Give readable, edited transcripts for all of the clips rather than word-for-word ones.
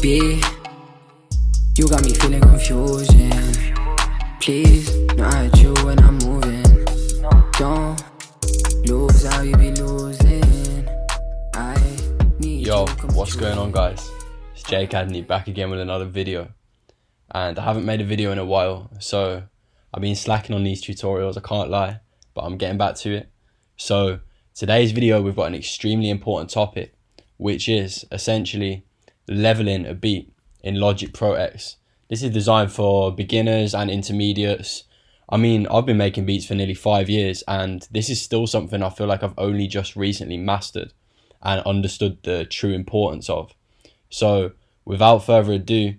B, you got me feeling confusion. Please, not at you when I'm moving. Don't lose how you be losing. I need Yo, you what's going on, guys? It's Jay Cadney back again with another video. And I haven't made a video in a while, so I've been slacking on these tutorials, I can't lie, but I'm getting back to it. So today's video, we've got an extremely important topic, which is essentially leveling a beat in Logic Pro X. This is designed for beginners and intermediates. I mean, I've been making beats for nearly 5 years, and this is still something I feel like I've only just recently mastered and understood the true importance of. So without further ado,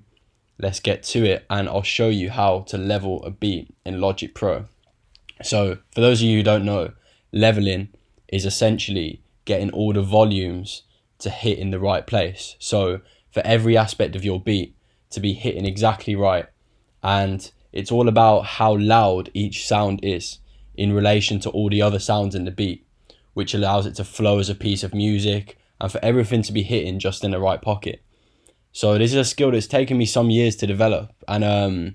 let's get to it, and I'll show you how to level a beat in Logic Pro. So for those of you who don't know, leveling is essentially getting all the volumes to hit in the right place. So for every aspect of your beat to be hitting exactly right, and it's all about how loud each sound is in relation to all the other sounds in the beat, which allows it to flow as a piece of music and for everything to be hitting just in the right pocket. So this is a skill that's taken me some years to develop, and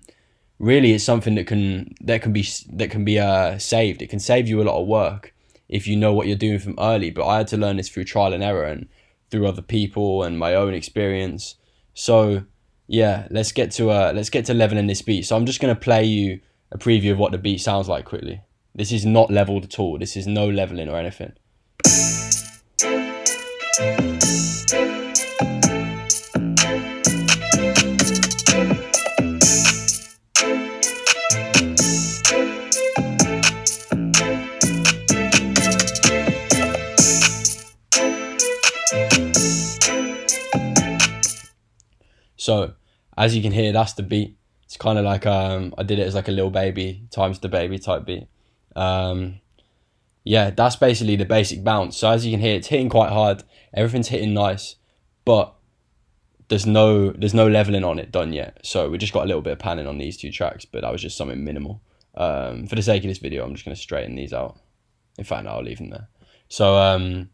really it's something that can be saved. It can save you a lot of work if you know what you're doing from early, but I had to learn this through trial and error and through other people and my own experience. So yeah, let's get to leveling this beat. So I'm just going to play you a preview of what the beat sounds like quickly. This is not leveled at all. This is no leveling or anything. So as you can hear, that's the beat. It's kind of like I did it as like a Lil Baby times the Baby type beat. Yeah, that's basically the basic bounce. So as you can hear, it's hitting quite hard. Everything's hitting nice, but there's no leveling on it done yet. So we just got a little bit of panning on these two tracks, but that was just something minimal. For the sake of this video, I'm just going to straighten these out. In fact, no, I'll leave them there. So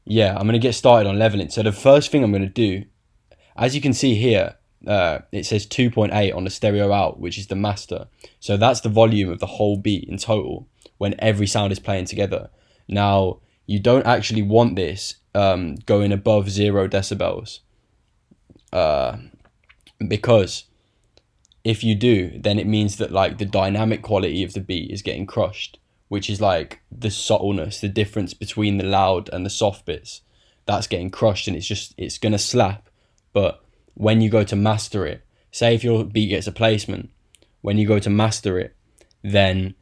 yeah, I'm going to get started on leveling. So the first thing I'm going to do, as you can see here, it says 2.8 on the stereo out, which is the master. So that's the volume of the whole beat in total when every sound is playing together. Now, you don't actually want this going above 0 decibels. Because if you do, then it means that like the dynamic quality of the beat is getting crushed, which is like the subtleness, the difference between the loud and the soft bits. That's getting crushed, and it's going to slap. But when you go to master it, say if your beat gets a placement, when you go to master it, then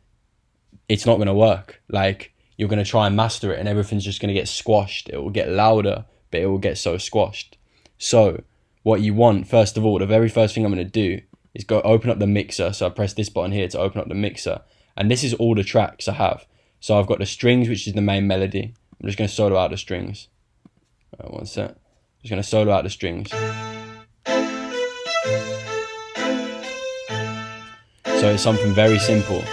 it's not going to work. Like, you're going to try and master it and everything's just going to get squashed. It will get louder, but it will get so squashed. So what you want, first of all, the very first thing I'm going to do is go open up the mixer. So I press this button here to open up the mixer. And this is all the tracks I have. So I've got the strings, which is the main melody. I'm just going to solo out the strings. One sec. Just going to solo out the strings. So it's something very simple.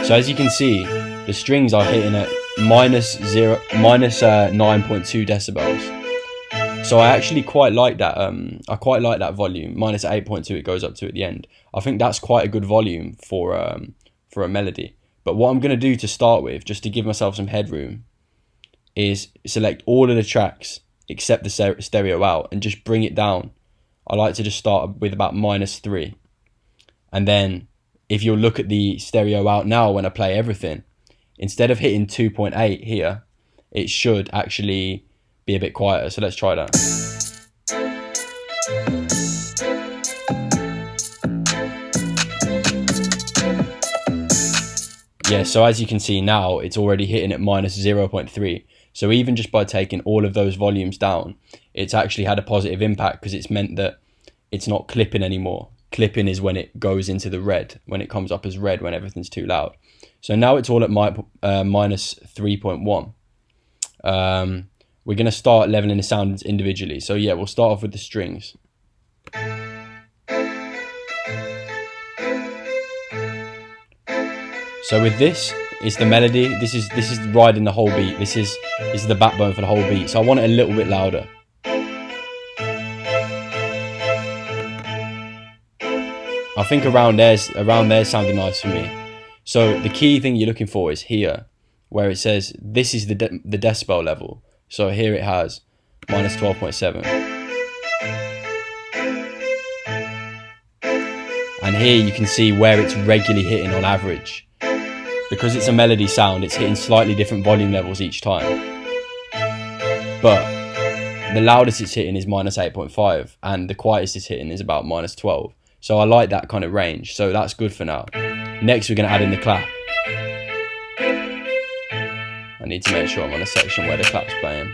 So as you can see, the strings are hitting at minus 9.2 decibels. So I actually quite like that. I quite like that volume. Minus 8.2 it goes up to at the end. I think that's quite a good volume for a melody. But what I'm going to do to start with, just to give myself some headroom, is select all of the tracks except the stereo out and just bring it down. I like to just start with about minus 3. And then if you'll look at the stereo out now when I play everything, instead of hitting 2.8 here, it should actually be a bit quieter. So let's try that. Yeah, so as you can see now, it's already hitting at minus 0.3. So even just by taking all of those volumes down, it's actually had a positive impact, because it's meant that it's not clipping anymore. Clipping is when it goes into the red, when it comes up as red when everything's too loud. So now it's all at minus 3.1. We're going to start leveling the sounds individually. So yeah, we'll start off with the strings. So with this, it's the melody. This is riding the whole beat. This is the backbone for the whole beat. So I want it a little bit louder. I think around there sounded nice for me. So the key thing you're looking for is here, where it says this is the decibel level. So here it has minus 12.7. And here you can see where it's regularly hitting on average. Because it's a melody sound, it's hitting slightly different volume levels each time. But the loudest it's hitting is minus 8.5, and the quietest it's hitting is about minus 12. So I like that kind of range, so that's good for now. Next we're going to add in the clap. I need to make sure I'm on a section where the clap's playing.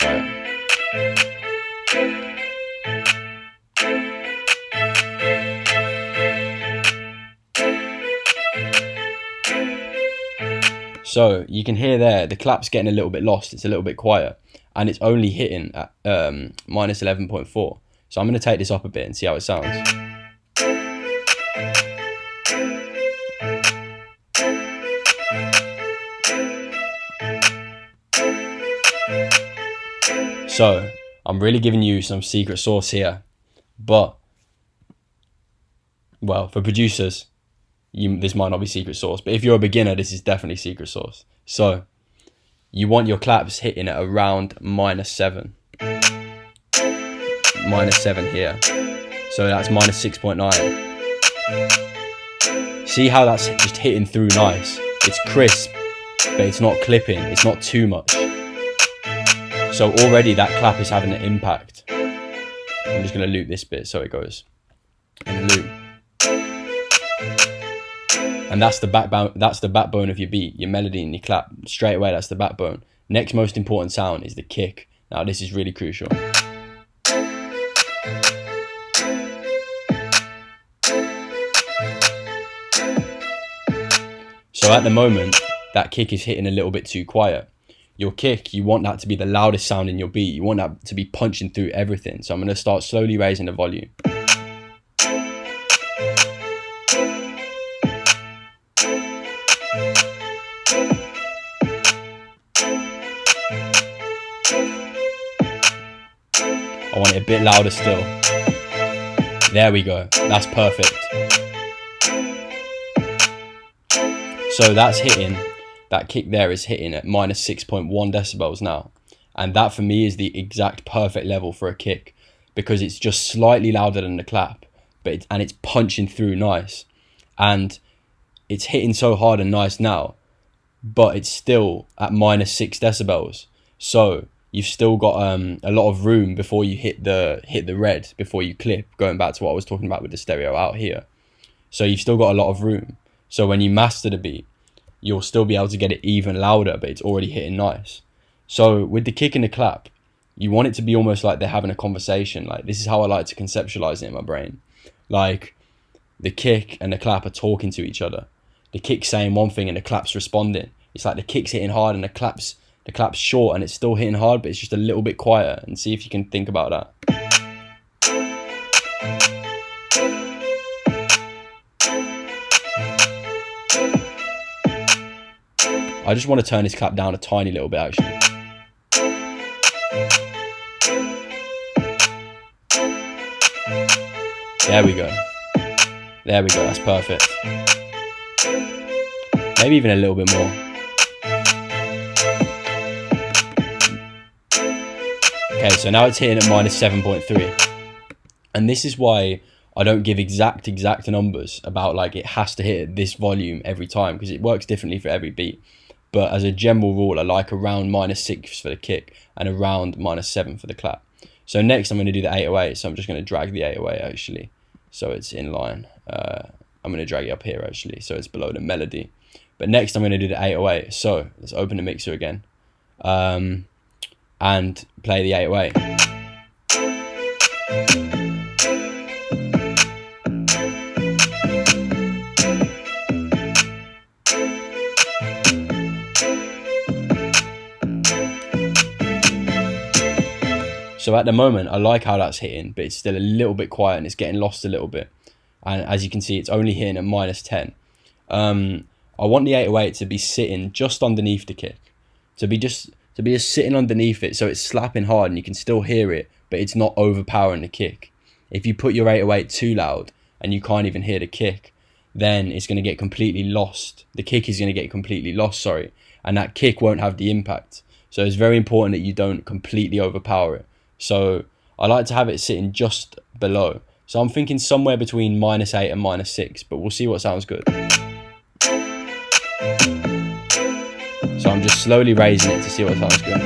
Right. So you can hear there, the clap's getting a little bit lost, it's a little bit quiet, and it's only hitting at minus 11.4. So I'm going to take this up a bit and see how it sounds. So I'm really giving you some secret sauce here, but, well, for producers, this might not be secret sauce, but if you're a beginner, this is definitely secret sauce. So you want your claps hitting at around minus 7. Minus 7 here. So that's minus 6.9. See how that's just hitting through nice? It's crisp, but it's not clipping. It's not too much. So already that clap is having an impact. I'm just going to loop this bit so it goes in a loop. And that's the backbone of your beat, your melody and your clap. Straight away, that's the backbone. Next most important sound is the kick. Now this is really crucial. So at the moment, that kick is hitting a little bit too quiet. Your kick, you want that to be the loudest sound in your beat. You want that to be punching through everything. So I'm going to start slowly raising the volume. I want it a bit louder still. There we go. That's perfect. So that's hitting, that kick there is hitting at minus 6.1 decibels now. And that for me is the exact perfect level for a kick, because it's just slightly louder than the clap, but it's punching through nice. And it's hitting so hard and nice now, but it's still at minus 6 decibels. So you've still got a lot of room before you hit the red, before you clip, going back to what I was talking about with the stereo out here. So you've still got a lot of room. So when you master the beat, you'll still be able to get it even louder, but it's already hitting nice. So with the kick and the clap, you want it to be almost like they're having a conversation. Like, this is how I like to conceptualize it in my brain. Like, the kick and the clap are talking to each other. The kick's saying one thing and the clap's responding. It's like the kick's hitting hard and the clap's short, and it's still hitting hard, but it's just a little bit quieter. And see if you can think about that. I just want to turn this clap down a tiny little bit, actually. There we go. There we go, that's perfect. Maybe even a little bit more. Okay, so now it's hitting at minus 7.3. And this is why I don't give exact numbers about like it has to hit at this volume every time, because it works differently for every beat. But as a general rule, I like around minus 6 for the kick and around minus 7 for the clap. So next I'm going to do the 808. So I'm just going to drag the 808 actually, so it's in line. I'm going to drag it up here actually, so it's below the melody. But next I'm going to do the 808. So let's open the mixer again and play the 808. So at the moment, I like how that's hitting, but it's still a little bit quiet and it's getting lost a little bit. And as you can see, it's only hitting at minus 10. I want the 808 to be sitting just underneath the kick, to be just sitting underneath it, so it's slapping hard and you can still hear it, but it's not overpowering the kick. If you put your 808 too loud and you can't even hear the kick, then it's going to get completely lost. The kick is going to get completely lost, sorry, and that kick won't have the impact. So it's very important that you don't completely overpower it. So I like to have it sitting just below. So I'm thinking somewhere between -8 and -6, but we'll see what sounds good. So I'm just slowly raising it to see what sounds good.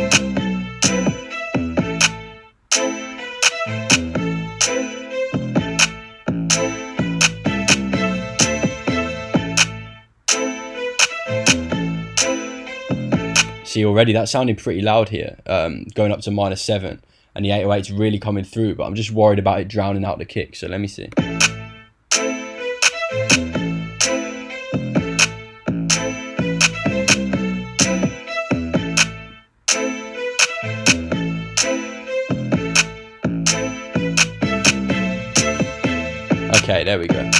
See, already that sounded pretty loud here, going up to -7, and the 808's really coming through, but I'm just worried about it drowning out the kick, so let me see. Okay, there we go.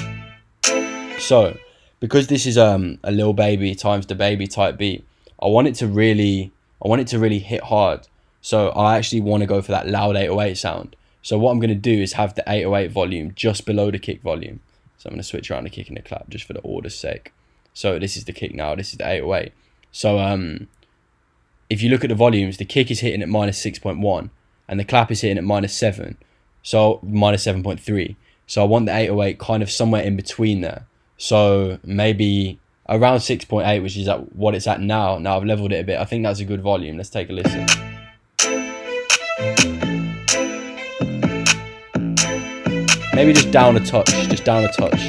So, because this is a Lil Baby times the Baby type beat, I want it to really hit hard. So I actually want to go for that loud 808 sound. So what I'm going to do is have the 808 volume just below the kick volume. So I'm going to switch around the kick and the clap just for the order's sake. So this is the kick now, this is the 808. So if you look at the volumes, the kick is hitting at -6.1 and the clap is hitting at -7. So -7.3. So I want the 808 kind of somewhere in between there. So maybe around 6.8, which is at what it's at now. Now I've leveled it a bit. I think that's a good volume. Let's take a listen. Maybe just down a touch, just down a touch.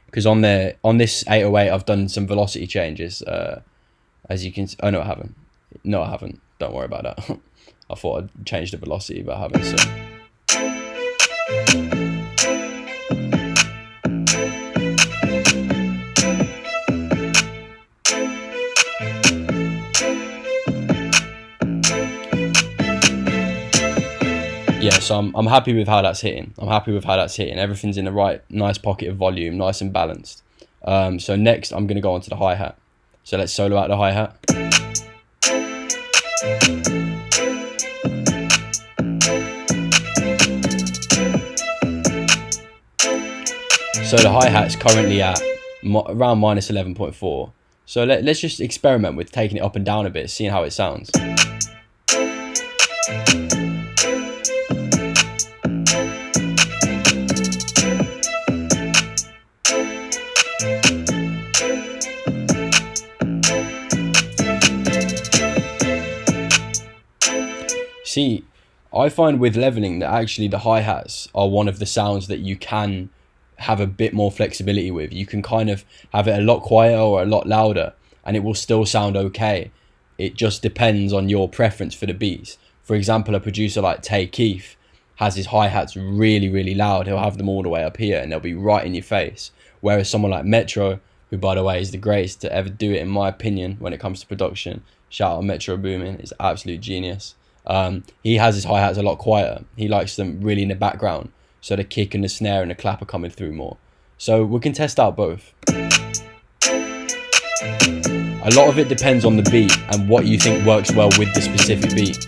Because on this 808, I've done some velocity changes. As you can see, oh no, I haven't. No, I haven't. Don't worry about that. I thought I'd change the velocity, but I haven't. So. Yeah, so I'm happy with how that's hitting. Everything's in the right, nice pocket of volume, nice and balanced. So next, I'm going to go on to the hi-hat. So let's solo out the hi-hat. So the hi-hat is currently at around -11.4. So let's just experiment with taking it up and down a bit, seeing how it sounds. See, I find with leveling that actually the hi-hats are one of the sounds that you can have a bit more flexibility with. You can kind of have it a lot quieter or a lot louder and it will still sound okay. It just depends on your preference for the beats. For example, a producer like Tay Keith has his hi-hats really, really loud. He'll have them all the way up here and they'll be right in your face. Whereas someone like Metro, who by the way is the greatest to ever do it in my opinion when it comes to production, shout out Metro Boomin, is absolute genius. He has his hi-hats a lot quieter. He likes them really in the background, so the kick and the snare and the clap are coming through more. So we can test out both. A lot of it depends on the beat and what you think works well with the specific beat.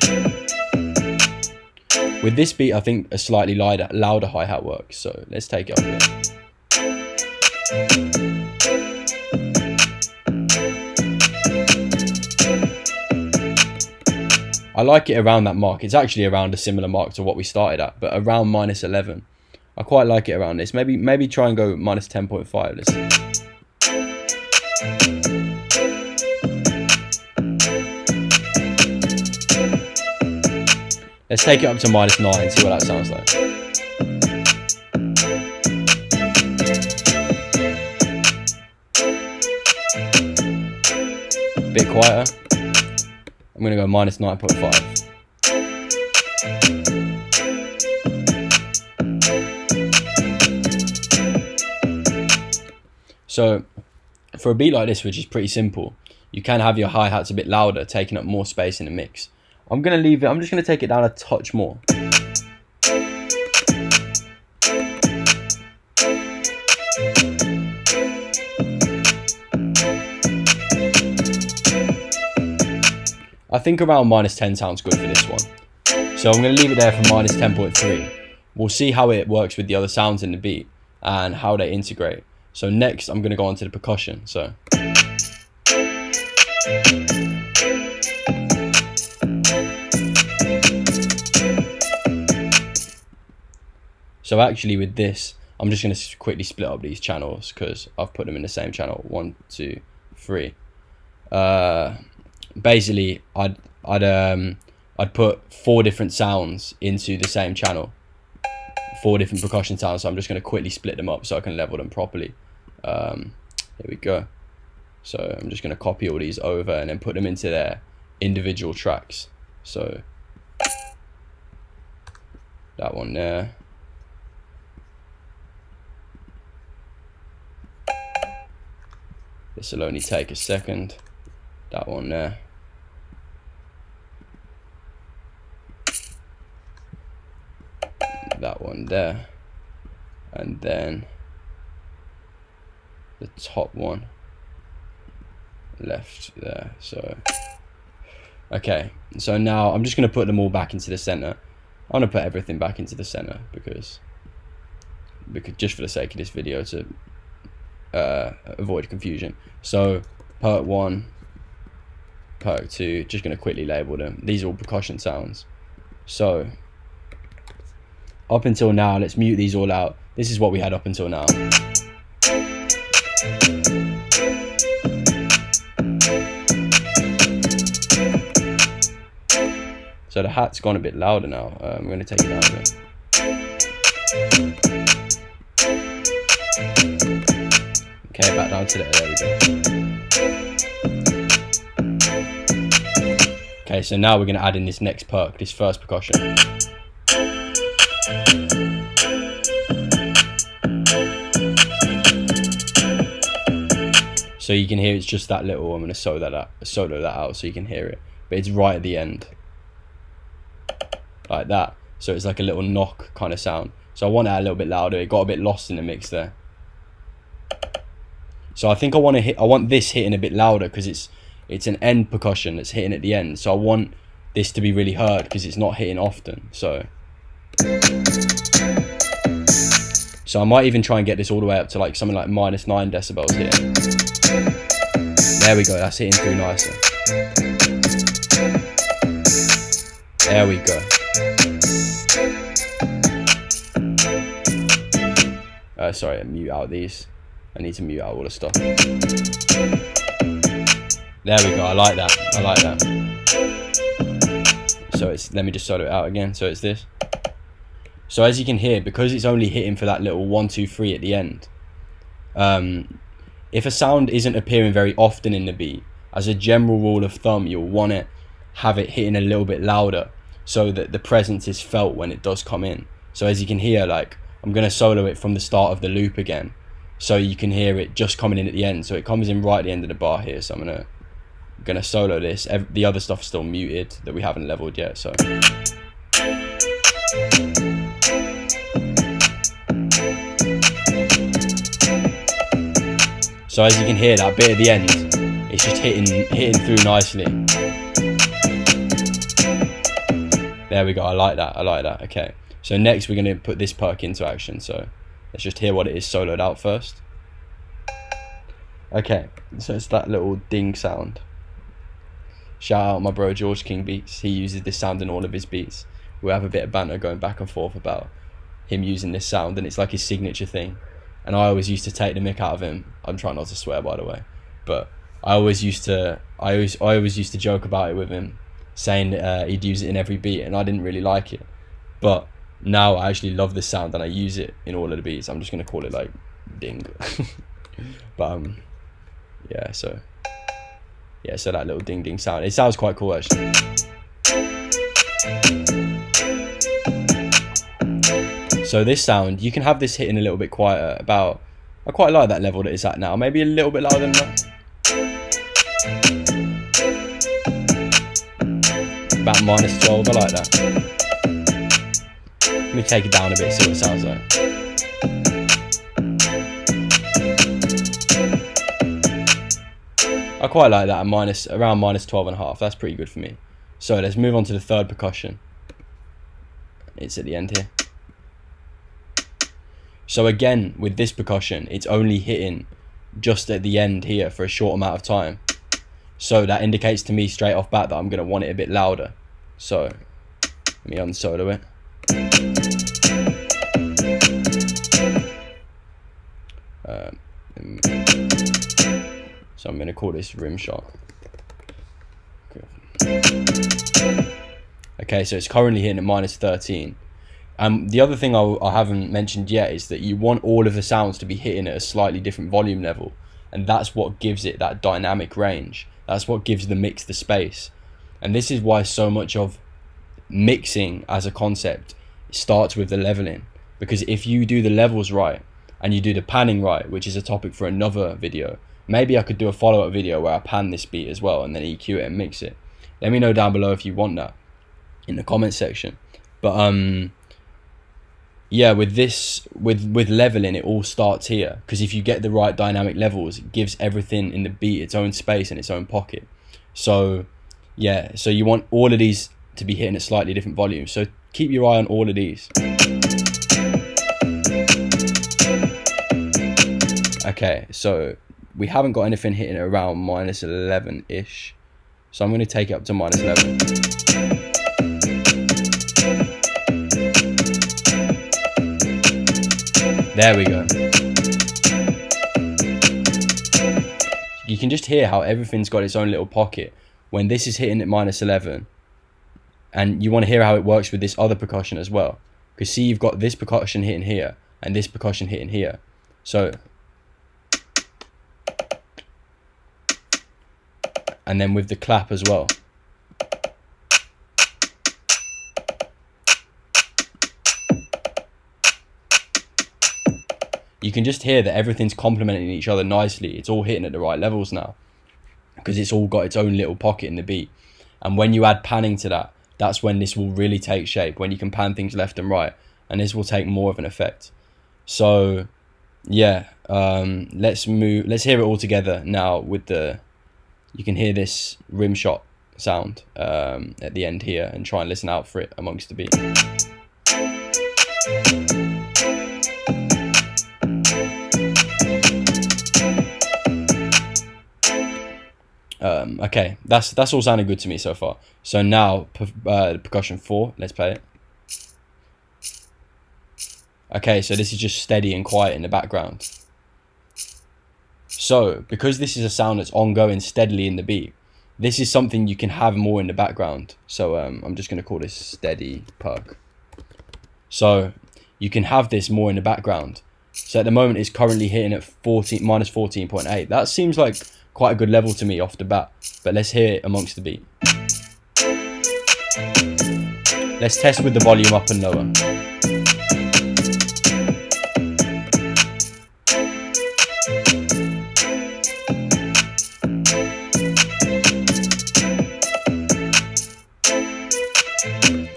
With this beat, I think a slightly louder hi-hat works, so let's take it up a bit. I like it around that mark. It's actually around a similar mark to what we started at, but around -11. I quite like it around this. Maybe try and go -10.5. Let's see. Let's take it up to -9 and see what that sounds like. Bit quieter. I'm going to go -9.5. So for a beat like this, which is pretty simple, you can have your hi-hats a bit louder, taking up more space in the mix. I'm going to leave it, I'm just going to take it down a touch more. think around -10 sounds good for this one. So I'm going to leave it there for -10.3. We'll see how it works with the other sounds in the beat and how they integrate. So next I'm going to go on to the percussion. So actually with this, I'm just going to quickly split up these channels because I've put them in the same channel. 1, 2, 3. Basically, I'd put 4 different sounds into the same channel. 4 different percussion sounds. So I'm just going to quickly split them up so I can level them properly. Here we go. So I'm just going to copy all these over and then put them into their individual tracks. So that one there. This will only take a second. That one there. That one there. And then the top one left there. So okay, so now I'm just going to put them all back into the center. I want to put everything back into the center because just for the sake of this video, to avoid confusion. So perk 1, perk 2, just going to quickly label them. These are all percussion sounds. So up until now, let's mute these all out. This is what we had up until now. So the hat's gone a bit louder now. I'm going to take it out of it. Okay, back down to there we go. Okay, so now we're going to add in this next perk, this first percussion. So you can hear it's just that little. I'm going to solo that out so you can hear it. But it's right at the end. Like that. So it's like a little knock kind of sound. So I want that a little bit louder. It got a bit lost in the mix there. So I think I want this hitting a bit louder because it's an end percussion that's hitting at the end. So I want this to be really heard because it's not hitting often. So I might even try and get this all the way up to like something like -9 decibels here. There we go, that's hitting through nicer. There we go. Sorry, mute out these. I need to mute out all the stuff. There we go, I like that. So let me just solo it out again. So it's this. So as you can hear, because it's only hitting for that little 1, 2, 3 at the end, if a sound isn't appearing very often in the beat, as a general rule of thumb, you'll want to have it hitting a little bit louder so that the presence is felt when it does come in. So as you can hear, like, I'm going to solo it from the start of the loop again, so you can hear it just coming in at the end. So it comes in right at the end of the bar here. So I'm gonna solo this. The other stuff's still muted that we haven't leveled yet. So as you can hear, that bit at the end, it's just hitting through nicely. There we go. I like that. Okay. So next we're gonna put this perk into action. So let's just hear what it is soloed out first. Okay, so it's that little ding sound. Shout out my bro George King Beats. He uses this sound in all of his beats. We have a bit of banter going back and forth about him using this sound, and it's like his signature thing. And I always used to take the mick out of him. I'm trying not to swear, by the way, but I always used to joke about it with him, saying he'd use it in every beat, and I didn't really like it. But now I actually love this sound and I use it in all of the beats. I'm just gonna call it like ding. But yeah, so that little ding ding sound, it sounds quite cool actually. So this sound, you can have this hitting a little bit quieter. I quite like that level that it's at now, maybe a little bit louder than that. About -12, I like that. Let me take it down a bit, see what it sounds like. I quite like that at around -12.5. That's pretty good for me. So let's move on to the third percussion. It's at the end here. So again, with this percussion, it's only hitting just at the end here for a short amount of time. So that indicates to me straight off bat that I'm going to want it a bit louder. So let me unsolo it. So I'm going to call this rim shot. Okay, so it's currently hitting at -13. The other thing I haven't mentioned yet is that you want all of the sounds to be hitting at a slightly different volume level, and that's what gives it that dynamic range. That's what gives the mix the space. And this is why so much of mixing as a concept starts with the leveling, because if you do the levels right and you do the panning right, which is a topic for another video, maybe I could do a follow-up video where I pan this beat as well and then EQ it and mix it. Let me know down below if you want that in the comment section. But yeah, with this, with leveling, it all starts here, because if you get the right dynamic levels, it gives everything in the beat its own space and its own pocket. So yeah, so you want all of these to be hitting at slightly different volumes, so keep your eye on all of these. Okay, so we haven't got anything hitting around -11 ish, so I'm going to take it up to -11. There we go. You can just hear how everything's got its own little pocket when this is hitting at -11, and you want to hear how it works with this other percussion as well, because see, you've got this percussion hitting here and this percussion hitting here. So, and then with the clap as well. You can just hear that everything's complementing each other nicely. It's all hitting at the right levels now, because it's all got its own little pocket in the beat. And when you add panning to that, that's when this will really take shape, when you can pan things left and right, and this will take more of an effect. So yeah, let's hear it all together now with the, you can hear this rim shot sound at the end here, and try and listen out for it amongst the beat. Okay, that's all sounding good to me so far. So now percussion 4, let's play it. Okay, so this is just steady and quiet in the background. So because this is a sound that's ongoing steadily in the beat, this is something you can have more in the background. So I'm just going to call this steady perc. So you can have this more in the background. So at the moment it's currently hitting at -14.8. That seems like quite a good level to me off the bat, but let's hear it amongst the beat. Let's test with the volume up and lower.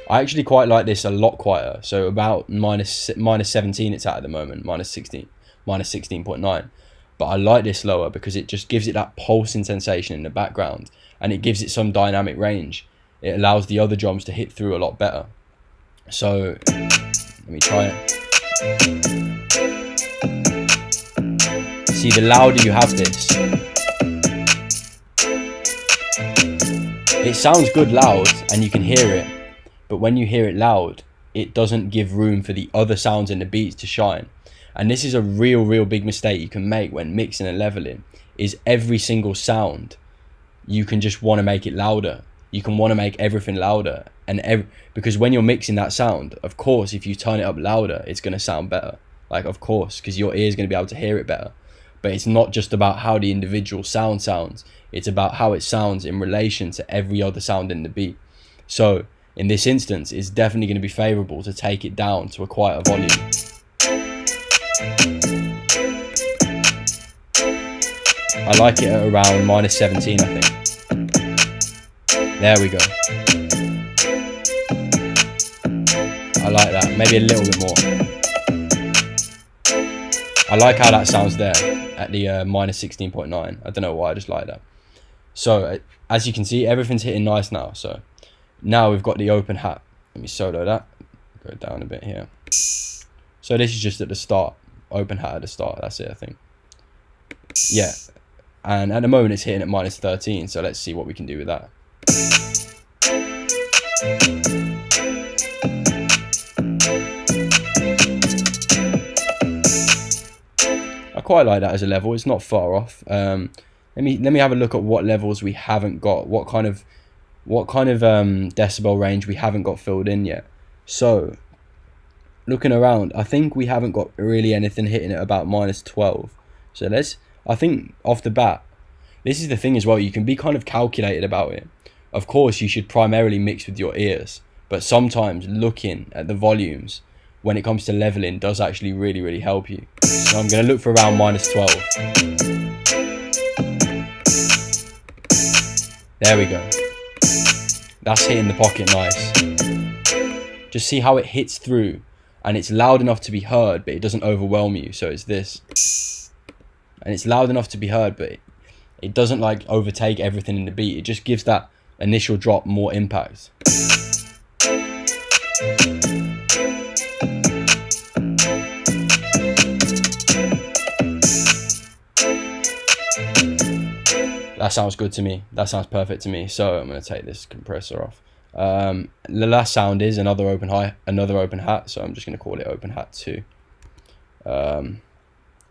I actually quite like this a lot quieter, so about -17 it's at the moment, -16.9. But I like this lower because it just gives it that pulsing sensation in the background, and it gives it some dynamic range. It allows the other drums to hit through a lot better. So let me try it. See, the louder you have this, it sounds good loud and you can hear it, but when you hear it loud, it doesn't give room for the other sounds in the beats to shine. And this is a real big mistake you can make when mixing and leveling, is every single sound you can just want to make it louder. You can want to make everything louder, and because when you're mixing that sound, of course if you turn it up louder it's going to sound better, like, of course, because your ear is going to be able to hear it better. But it's not just about how the individual sound sounds, it's about how it sounds in relation to every other sound in the beat. So in this instance, it's definitely going to be favorable to take it down to a quieter volume. I like it at around -17, I think. There we go. I like that, maybe a little bit more. I like how that sounds there at the -16.9. I don't know why, I just like that. So as you can see, everything's hitting nice now. So Now we've got the open hat. Let me solo that. Go down a bit here. So this is just at the start. Open hat at the start. That's it, I think. Yeah. And at the moment it's hitting at -13. So let's see what we can do with that. I quite like that as a level. It's not far off. Let me have a look at what levels we haven't got. What kind of decibel range we haven't got filled in yet. So looking around, I think we haven't got really anything hitting at about -12. So I think off the bat, this is the thing as well, you can be kind of calculated about it. Of course, you should primarily mix with your ears, but sometimes looking at the volumes when it comes to leveling does actually really help you. So I'm going to look for around -12. There we go. That's hitting the pocket nice. Just see how it hits through, and it's loud enough to be heard, but it doesn't overwhelm you. So it's this. And it's loud enough to be heard, but it doesn't like overtake everything in the beat. It just gives that initial drop more impact. That sounds good to me. That sounds perfect to me. So I'm going to take this compressor off. The last sound is another open hat. So I'm just going to call it open hat 2.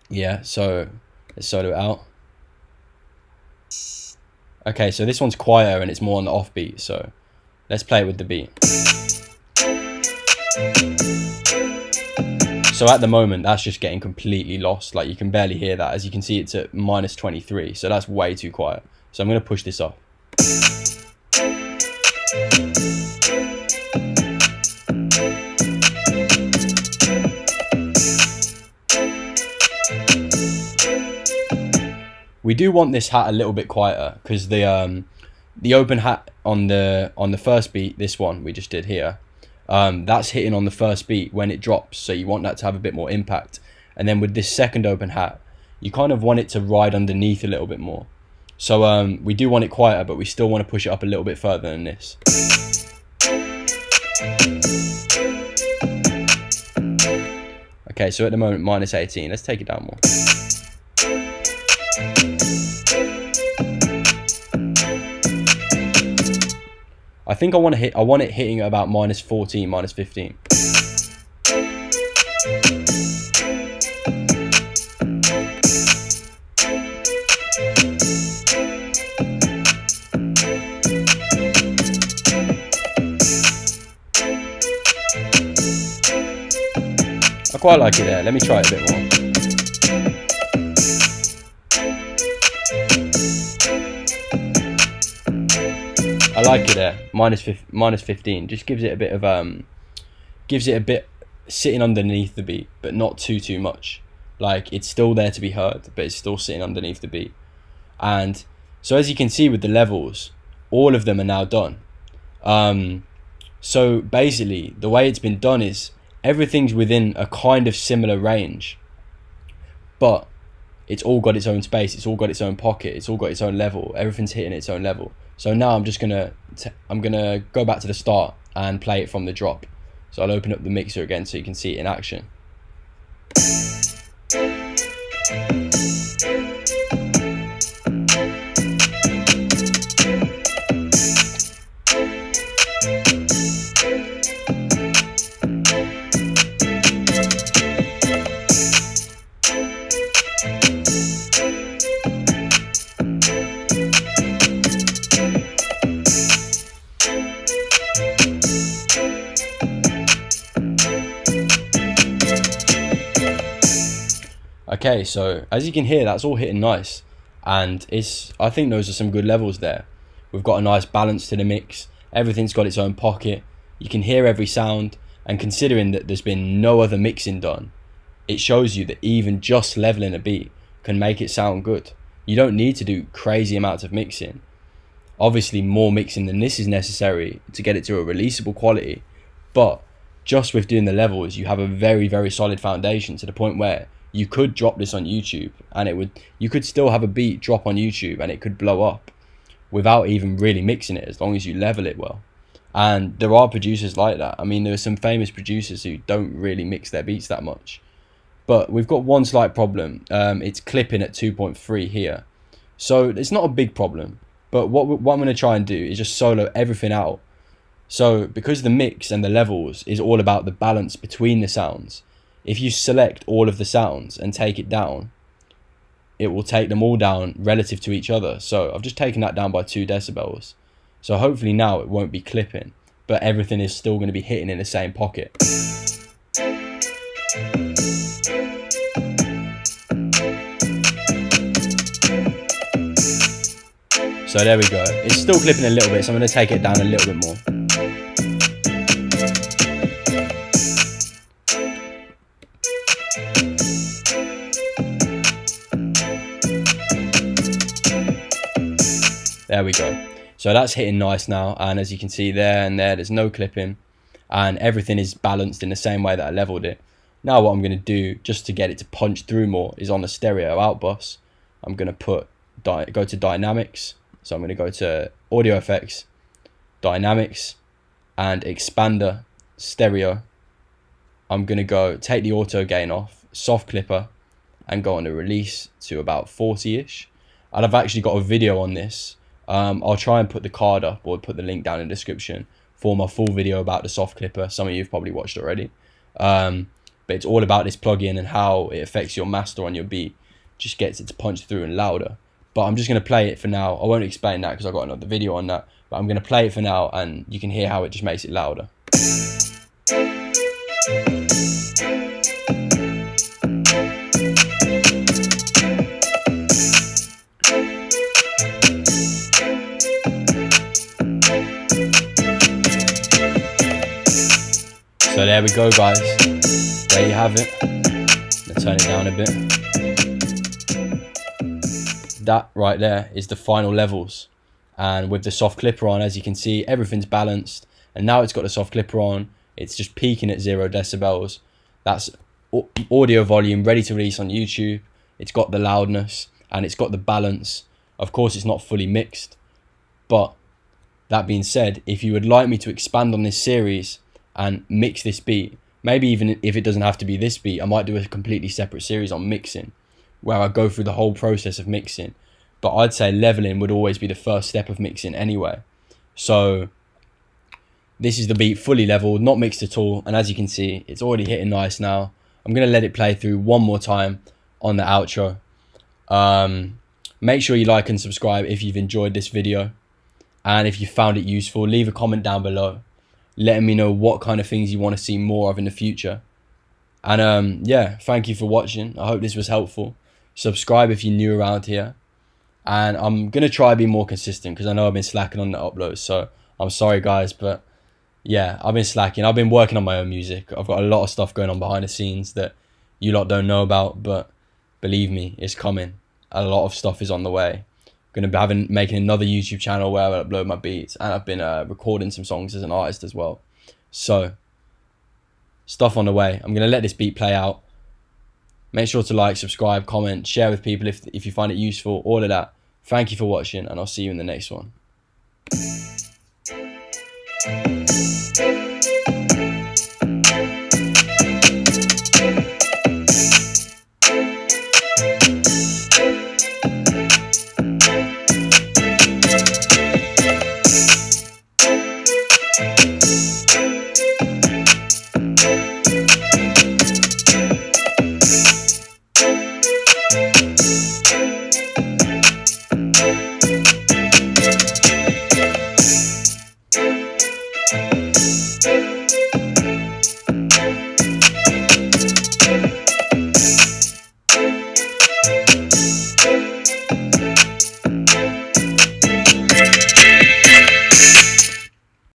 Yeah, so let's solo it out. Okay, so this one's quieter and it's more on the offbeat. So let's play it with the beat. So at the moment, that's just getting completely lost. Like you can barely hear that. As you can see, it's at -23. So that's way too quiet. So I'm going to push this up. We do want this hat a little bit quieter because the open hat on the first beat, this one we just did here, that's hitting on the first beat when it drops, so you want that to have a bit more impact. And then with this second open hat, you kind of want it to ride underneath a little bit more. So we do want it quieter, but we still want to push it up a little bit further than this. Okay, so at the moment -18. Let's take it down more. I think I want it hitting at about -14, -15. I quite like it there. Let me try it a bit more. I like it there, -15. Just gives it a bit of sitting underneath the beat, but not too much. Like it's still there to be heard, but it's still sitting underneath the beat. And so as you can see with the levels, all of them are now done. So basically, the way it's been done is everything's within a kind of similar range, but it's all got its own space, it's all got its own pocket, it's all got its own level, everything's hitting its own level. So now I'm just gonna go back to the start and play it from the drop. So I'll open up the mixer again so you can see it in action. Okay, so as you can hear, that's all hitting nice, and I think those are some good levels there. We've got a nice balance to the mix, everything's got its own pocket, you can hear every sound, and considering that there's been no other mixing done, it shows you that even just leveling a beat can make it sound good. You don't need to do crazy amounts of mixing. Obviously more mixing than this is necessary to get it to a releasable quality, but just with doing the levels, you have a very solid foundation to the point where you could drop this on YouTube and you could still have a beat drop on YouTube and it could blow up without even really mixing it, as long as you level it well. And there are producers like that. I mean, there are some famous producers who don't really mix their beats that much. But we've got one slight problem. It's clipping at 2.3 here. So it's not a big problem. But what I'm going to try and do is just solo everything out. So because the mix and the levels is all about the balance between the sounds, if you select all of the sounds and take it down, it will take them all down relative to each other. So I've just taken that down by 2 decibels. So hopefully now it won't be clipping, but everything is still going to be hitting in the same pocket. So there we go. It's still clipping a little bit, so I'm going to take it down a little bit more. There we go. So that's hitting nice now, and as you can see there and there's no clipping, and everything is balanced in the same way that I leveled it. Now what I'm going to do, just to get it to punch through more, is on the stereo out bus, I'm going to go to dynamics. So I'm going to go to audio effects, dynamics, and expander, stereo. I'm going to take the auto gain off, soft clipper, and go on the release to about 40-ish. And I've actually got a video on this. I'll try and put the card up or put the link down in the description for my full video about the soft clipper. Some of you have probably watched already. But it's all about this plugin and how it affects your master on your beat. Just gets it to punch through and louder. But I'm just going to play it for now. I won't explain that because I've got another video on that. But I'm going to play it for now and you can hear how it just makes it louder. So there we go, guys. There you have it. Let's turn it down a bit. That right there is the final levels. And with the soft clipper on, as you can see, everything's balanced. And now it's got the soft clipper on. It's just peaking at 0 decibels. That's audio volume ready to release on YouTube. It's got the loudness and it's got the balance. Of course, it's not fully mixed. But that being said, if you would like me to expand on this series and mix this beat, maybe even if it doesn't have to be this beat, I might do a completely separate series on mixing where I go through the whole process of mixing. But I'd say leveling would always be the first step of mixing anyway. So this is the beat fully leveled, not mixed at all, and as you can see, it's already hitting nice now. I'm going to let it play through one more time on the outro. Make sure you like and subscribe if you've enjoyed this video, and if you found it useful, leave a comment down below letting me know what kind of things you want to see more of in the future. And yeah, thank you for watching. I hope this was helpful. Subscribe if you're new around here, and I'm gonna try to be more consistent because I know I've been slacking on the uploads, so I'm sorry guys, but yeah, I've been slacking. I've been working on my own music. I've got a lot of stuff going on behind the scenes that you lot don't know about, but believe me, it's coming. A lot of stuff is on the way. I'm gonna be making another YouTube channel where I upload my beats, and I've been recording some songs as an artist as well. So stuff on the way. I'm gonna let this beat play out. Make sure to like, subscribe, comment, share with people if you find it useful, all of that. Thank you for watching, and I'll see you in the next one.